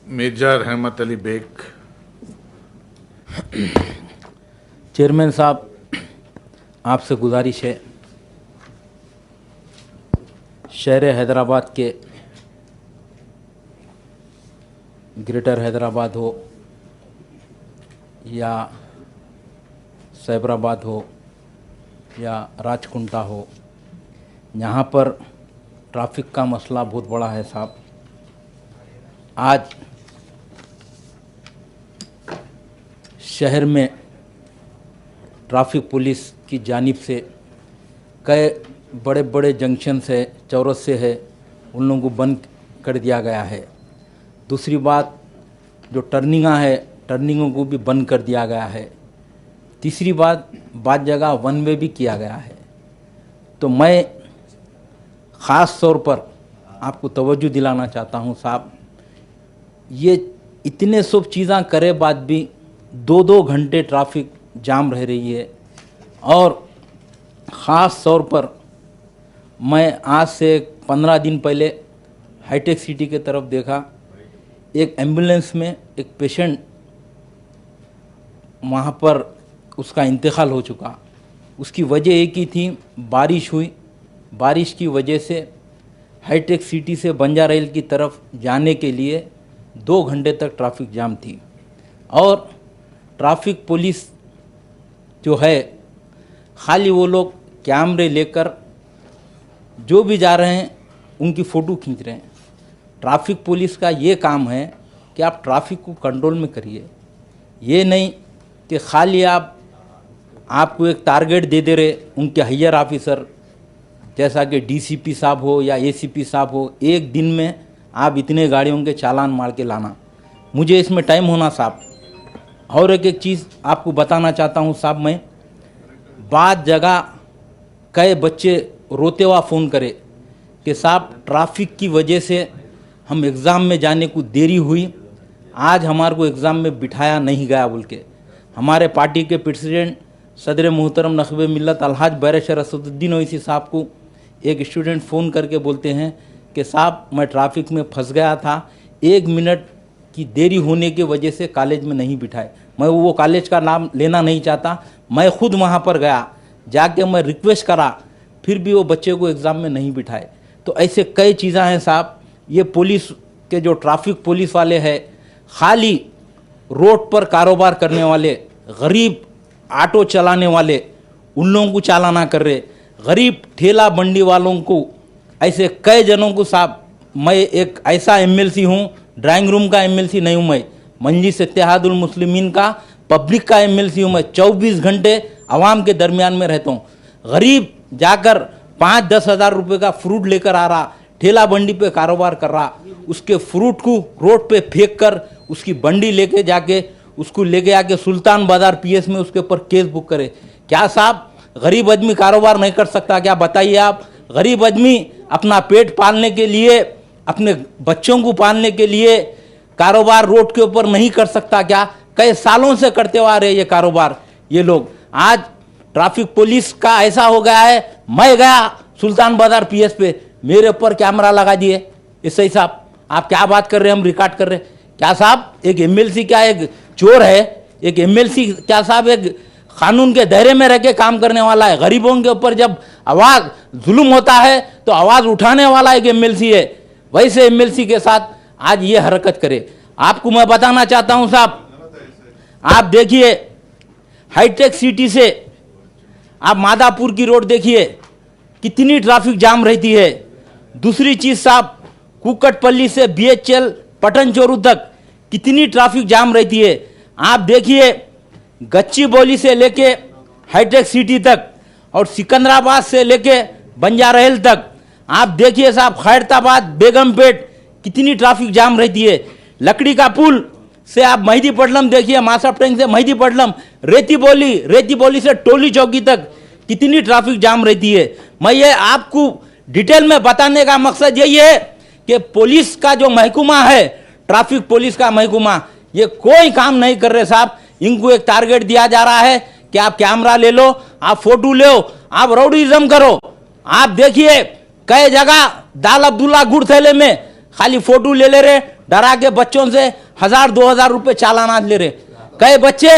मिर्जा रहमत Ali bag. Chairman साहब, आपसे गुजारिश है, शहर हैदराबाद के ग्रेटर हैदराबाद हो या सैबराबाद हो या राजकुंटा हो, यहाँ पर ट्रैफिक का मसला बहुत बड़ा है साहब। आज शहर में ट्रैफिक पुलिस की जानिब से कई बड़े बड़े जंक्शन है, चौरस्ते है, उन लोगों को बंद कर दिया गया है। दूसरी बात, जो टर्निंगां है, टर्निंगों को भी बंद कर दिया गया है। तीसरी बात, बाद जगह वन वे भी किया गया है। तो मैं ख़ास तौर पर आपको तवज्जो दिलाना चाहता हूँ साहब, ये इतने सब चीज़ें करे बाद भी 2-2 घंटे ट्रैफिक जाम रह रही है। और ख़ास तौर पर मैं आज से 15 दिन पहले हाईटेक सिटी के तरफ देखा, एक एम्बुलेंस में एक पेशेंट वहाँ पर उसका इंतकाल हो चुका। उसकी वजह एक ही थी, बारिश हुई। बारिश की वजह से हाईटेक सिटी से बंजारा हिल की तरफ जाने के लिए 2 घंटे तक ट्रैफिक जाम थी। और ट्रैफिक पुलिस जो है, खाली वो लोग कैमरे लेकर जो भी जा रहे हैं उनकी फ़ोटो खींच रहे हैं। ट्रैफिक पुलिस का ये काम है कि आप ट्रैफिक को कंट्रोल में करिए, ये नहीं कि खाली आपको एक टारगेट दे रहे उनके हायर ऑफिसर, जैसा कि डीसीपी साहब हो या एसीपी साहब हो, एक दिन में आप इतने गाड़ियों के चालान मार के लाना। मुझे इसमें टाइम होना साहब। और एक चीज़ आपको बताना चाहता हूँ साहब, मैं बाद जगह कई बच्चे रोते हुआ फ़ोन करे कि साहब ट्रैफिक की वजह से हम एग्ज़ाम में जाने को देरी हुई, आज हमारे को एग्ज़ाम में बिठाया नहीं गया बोल के। हमारे पार्टी के प्रेसिडेंट सदर मोहतरम नखबे मिल्लत अलहाज बैरिस्टर असदुद्दीन ओवैसी साहब को एक स्टूडेंट फ़ोन करके बोलते हैं कि साहब मैं ट्रैफिक में फंस गया था, 1 मिनट की देरी होने की वजह से कॉलेज में नहीं बिठाए। मैं वो कॉलेज का नाम लेना नहीं चाहता, मैं खुद वहाँ पर गया, जाके मैं रिक्वेस्ट करा, फिर भी वो बच्चे को एग्ज़ाम में नहीं बिठाए। तो ऐसे कई चीज़ें हैं साहब। ये पुलिस के जो ट्रैफिक पुलिस वाले हैं, खाली रोड पर कारोबार करने वाले, गरीब ऑटो चलाने वाले, उन लोगों को चालाना कर रहे, गरीब ठेला बंडी वालों को, ऐसे कई जनों को साहब। मैं एक ऐसा एमएलसी हूँ, ड्राइंग रूम का एमएलसी नहीं हूँ, मैं मंजिस इत्तेहादुल मुस्लिमीन का पब्लिक का एमएलसी हूँ। मैं 24 घंटे आवाम के दरमियान में रहता हूँ। गरीब जाकर 5-10 हज़ार रुपये का फ्रूट लेकर आ रहा, ठेला बंडी पे कारोबार कर रहा, उसके फ्रूट को रोड पे फेंक कर उसकी बंडी लेके जाके उसको लेके आके सुल्तान बाजार पीएस में उसके ऊपर केस बुक करे। क्या साहब गरीब आदमी कारोबार नहीं कर सकता क्या? बताइए आप। गरीब आदमी अपना पेट पालने के लिए, अपने बच्चों को पालने के लिए कारोबार रोड के ऊपर नहीं कर सकता क्या? कई सालों से करते हुए आ रहे ये कारोबार ये लोग। आज ट्रैफिक पुलिस का ऐसा हो गया है, मैं गया सुल्तान बाजार पीएस पे, मेरे ऊपर कैमरा लगा दिए। इससे साहब आप क्या बात कर रहे हैं, हम रिकॉर्ड कर रहे हैं क्या साहब? एक एमएलसी क्या एक चोर है? एक एमएलसी क्या साहब एक कानून के दायरे में रह के काम करने वाला है? गरीबों के ऊपर जब आवाज़ जुल्म होता है तो आवाज़ उठाने वाला एक एमएलसी है। वैसे एमएलसी के साथ आज ये हरकत करे। आपको मैं बताना चाहता हूं साहब, आप देखिए हाईटेक सिटी से आप मादापुर की रोड देखिए, कितनी ट्रैफिक जाम रहती है। दूसरी चीज़ साहब, कुकटपल्ली से बीएचएल पटन चोरू तक कितनी ट्रैफिक जाम रहती है। आप देखिए गच्चीबौली से लेके हाईटेक सिटी तक और सिकंदराबाद से लेके बंजारा हिल तक आप देखिए साहब, खैरताबाद बेगमपेट कितनी ट्रैफिक जाम रहती है। लकड़ी का पुल से आप मेहदीपट्टनम देखिए, मासाप टैंक से मेहदीपट्टनम, रेती बोली से टोली चौकी तक कितनी ट्रैफिक जाम रहती है। मैं ये आपको डिटेल में बताने का मकसद यही है कि पुलिस का जो महकमा है, ट्रैफिक पुलिस का महकमा, ये कोई काम नहीं कर रहे साहब। इनको एक टारगेट दिया जा रहा है कि आप कैमरा ले लो, आप फोटो लो, आप राउडीज़म करो। आप देखिए कई जगह दाल अब्दुल्ला गुड़ थैले में खाली फोटो ले रहे, डरा के बच्चों से 1000-2000 रुपए चालान आज ले रहे। कई बच्चे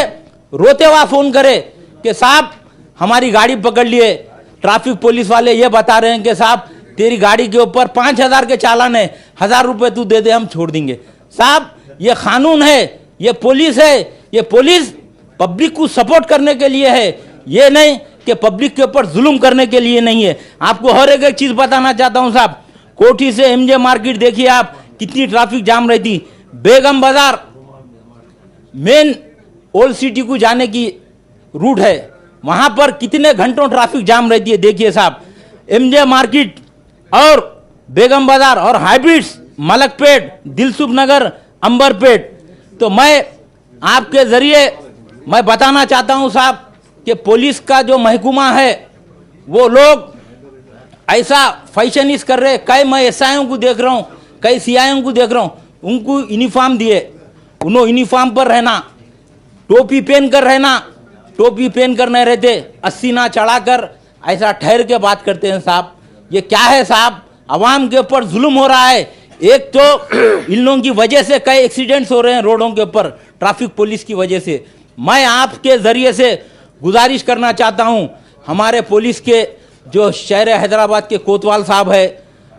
रोते हुआ फोन करे कि साहब हमारी गाड़ी पकड़ लिए, ट्रैफिक पुलिस वाले ये बता रहे हैं कि साहब तेरी गाड़ी के ऊपर 5000 के चालान है, 1000 रुपए तू दे दे हम छोड़ देंगे। साहब ये कानून है, ये पुलिस है, ये पुलिस पब्लिक को सपोर्ट करने के लिए है, ये नहीं कि पब्लिक के ऊपर जुल्म करने के लिए नहीं है। आपको हर एक चीज बताना चाहता हूं साहब, कोठी से एमजे मार्केट देखिए आप, कितनी ट्रैफिक जाम रहती। बेगम बाजार मेन ओल्ड सिटी को जाने की रूट है, वहां पर कितने घंटों ट्रैफिक जाम रहती है। देखिए साहब, एमजे मार्केट और बेगम बाजार और हाइब्रिड्स, मलकपेट, दिलसुख नगर, अंबरपेट। तो मैं आपके जरिए मैं बताना चाहता हूं साहब कि पुलिस का जो महकमा है वो लोग ऐसा फैशनिस कर रहे। कई मैं एसआईओं को देख रहा हूं, कई सीआईओं को देख रहा हूं, उनको यूनिफॉर्म दिए, उन्होंने यूनिफॉर्म पर रहना, टोपी पहन कर रहना, टोपी पहन कर नहीं रहते, अस्सीना चढ़ाकर ऐसा ठहर के बात करते हैं। साहब ये क्या है साहब, आवाम के ऊपर जुल्म हो रहा है। एक तो इन लोगों की वजह से कई एक्सीडेंट्स हो रहे हैं रोडों के ऊपर, ट्रैफिक पुलिस की वजह से। मैं आपके जरिए से गुजारिश करना चाहता हूं, हमारे पुलिस के जो शहर हैदराबाद के कोतवाल साहब है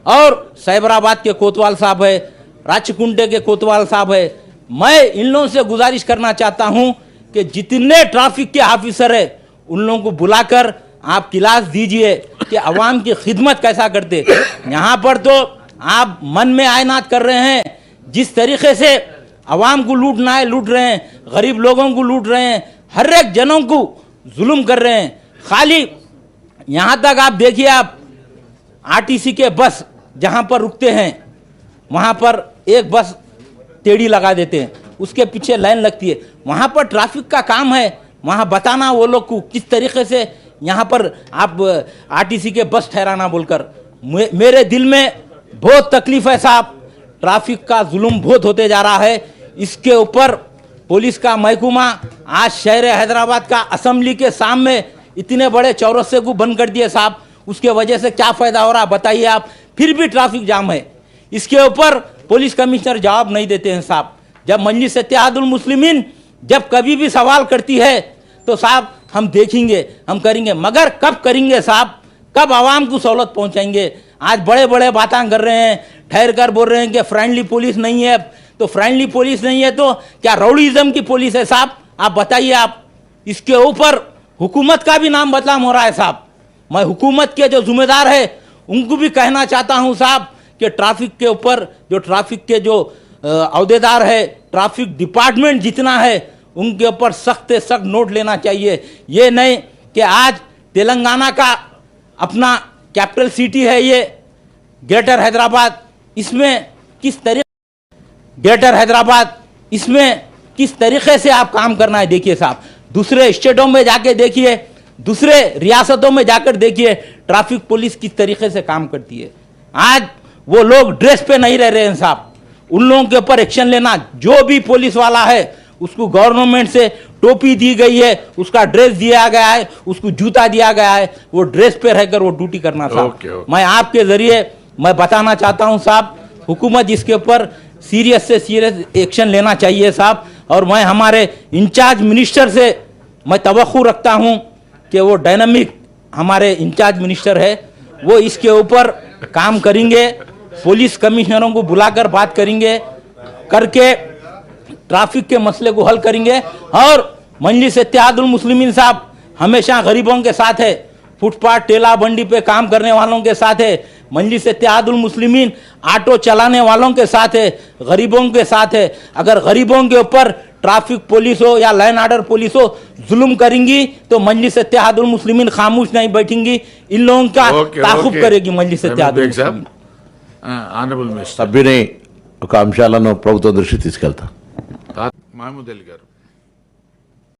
और साइबराबाद के कोतवाल साहब है, राचकुंडे के कोतवाल साहब है, मैं इन लोगों से गुजारिश करना चाहता हूं कि जितने ट्रैफिक के ऑफिसर है उन लोगों को बुलाकर आप क्लास दीजिए कि अवाम की खिदमत कैसा करते। यहाँ पर तो आप मन में आयनात कर रहे हैं, जिस तरीके से अवाम को लूटना है लूट रहे हैं, गरीब लोगों को लूट रहे हैं, हर एक जनों को जुल्म कर रहे हैं। खाली यहाँ तक आप देखिए, आप आरटीसी के बस जहाँ पर रुकते हैं वहाँ पर एक बस टेढ़ी लगा देते हैं, उसके पीछे लाइन लगती है। वहाँ पर ट्रैफिक का काम है वहाँ बताना वो लोग को किस तरीके से यहाँ पर आप आरटीसी के बस ठहराना बोलकर। मेरे दिल में बहुत तकलीफ है साहब, ट्रैफिक का जुल्म बहुत होते जा रहा है। इसके ऊपर पुलिस का महकमा आज शहर हैदराबाद का असेंबली के सामने इतने बड़े चौरस्ते को बंद कर दिए साहब, उसके वजह से क्या फायदा हो रहा बताइए आप। फिर भी ट्रैफिक जाम है, इसके ऊपर पुलिस कमिश्नर जवाब नहीं देते हैं साहब। जब मजलिस इत्तेहादुल मुस्लिमीन जब कभी भी सवाल करती है तो साहब हम देखेंगे, हम करेंगे, मगर कब करेंगे साहब, कब आवाम को सहूलत पहुंचाएंगे। आज बड़े बड़े बातें कर रहे हैं, ठहर कर बोल रहे हैं कि फ्रेंडली पुलिस नहीं है। तो फ्रेंडली पुलिस नहीं है तो क्या राउडीज़म की पुलिस है साहब? आप बताइए। आप इसके ऊपर हुकूमत का भी नाम बदनाम हो रहा है साहब। मैं हुकूमत के जो जिम्मेदार है उनको भी कहना चाहता हूं साहब कि ट्रैफिक के ऊपर जो ट्रैफिक के जो अहदेदार है, ट्रैफिक डिपार्टमेंट जितना है, उनके ऊपर सख्त से सख्त नोट लेना चाहिए। ये नहीं कि आज तेलंगाना का अपना कैपिटल सिटी है ये ग्रेटर हैदराबाद, इसमें किस तरीके से आप काम करना है। देखिए साहब, दूसरे स्टेटों में जाके देखिए, दूसरे रियासतों में जाकर देखिए ट्रैफिक पुलिस किस तरीके से काम करती है। आज वो लोग ड्रेस पे नहीं रह रहे हैं साहब, उन लोगों के ऊपर एक्शन लेना। जो भी पुलिस वाला है उसको गवर्नमेंट से टोपी दी गई है, उसका ड्रेस दिया गया है, उसको जूता दिया गया है, वो ड्रेस पे रहकर वो ड्यूटी करना साहब। मैं आपके जरिए मैं बताना चाहता हूं साहब, हुकूमत इसके ऊपर सीरियस से सीरियस एक्शन लेना चाहिए साहब। और मैं हमारे इंचार्ज मिनिस्टर से मैं तवक्कुर रखता हूं कि वो डायनामिक हमारे इंचार्ज मिनिस्टर है, वो इसके ऊपर काम करेंगे, पुलिस कमिश्नरों को बुलाकर बात करेंगे, करके ट्रैफिक के मसले को हल करेंगे। और मजलिस इत्तेहादुल मुस्लिमीन साहब हमेशा गरीबों के साथ है, फुटपाथ ठेला बंडी पे काम करने वालों के साथ है। मजलिस इत्तेहादुल मुस्लिमीन ऑटो चलाने वालों के साथ है, गरीबों के साथ है। अगर गरीबों के ऊपर ट्रैफिक पुलिस हो या लाइन ऑर्डर पुलिस हो जुल्म करेंगी तो मजलिस इत्तेहादुल मुस्लिमीन खामोश नहीं बैठेंगी, इन लोगों का ताक़ुब करेगी मजलिस इत्तेहादुल मुस्लिमीन। ఆనరబుల్ మినిస్టర్ సభ్యుని ఒక అంశాలను ప్రభుత్వం దృష్టికి తీసుకెళ్తా. మహమూద్ అలీ గారు.